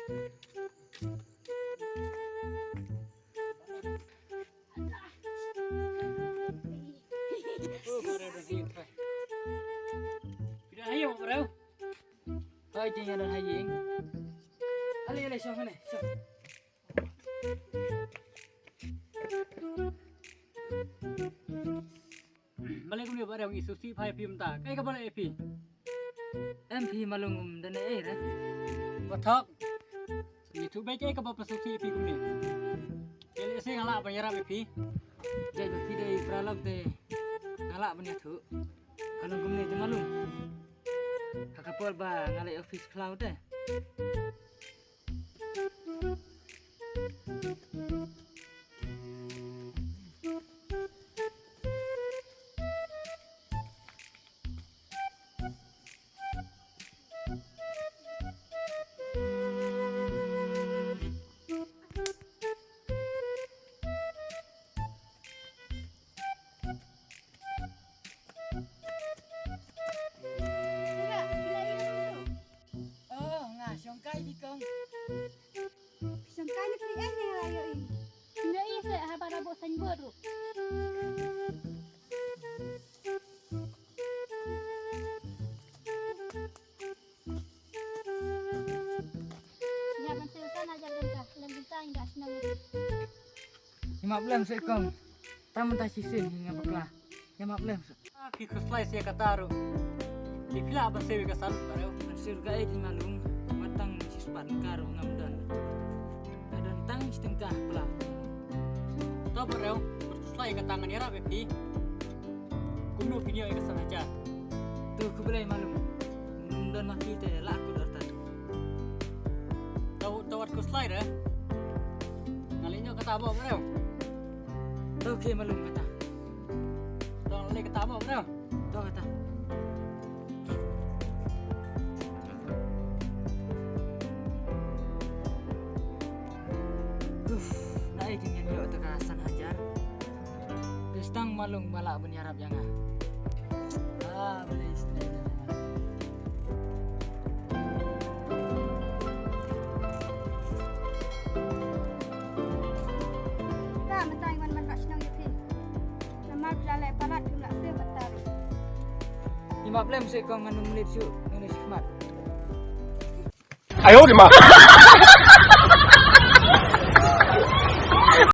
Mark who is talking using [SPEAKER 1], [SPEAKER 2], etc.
[SPEAKER 1] Tidak ayo bro. Hai jangan ada haying. Ali siapa nih? Siapa? Balik ni barang isusi phai phim ta. Kai ka balik epi. MP malung dan dah. Bathak. Itu baik kai ka ba pasusi epi kumni. Kele se ngala banyara epi. Jai epi dei pralak de. Ngala banya thu. Kalau kumni je malung. Kakapol ba ngalai office cloud deh. Songkai di kong.
[SPEAKER 2] Songkai ni kali yang layu ini.
[SPEAKER 3] Tidak iya saya habar rabo san baru. Ya menselkan ajar bentah, lembutah indah senang.
[SPEAKER 1] 15 sekong. Tamu tak sisin hingga berkelah. 15. Ki kuslai saya kataru. Ki pila apa sewi kasal baru. Surga ini malung. Matang sispan karo ngamdan. Dan tang setengah belah. Tahu bereu, bersuslai ke tangan ya rapi pi. Kuno video yang kesal aja. Tuh kubelai malum. Dan maki te laku dartan. Tahu kuslai dah. Ngalinya kata apa bereu? Tahu ke malum kata. Tahu ngalih kata apa bereu? Tahu kata. Naik dengan yuk terkasan hajar. Destang malung balak bernyarap jangan. Boleh istilah.
[SPEAKER 2] Tak mentang man kat senang itu. Nama belalai palat jumlah sebentar.
[SPEAKER 1] 15 sekong nganu menit syuk Indonesia Smart.
[SPEAKER 4] 哎呦我的妈！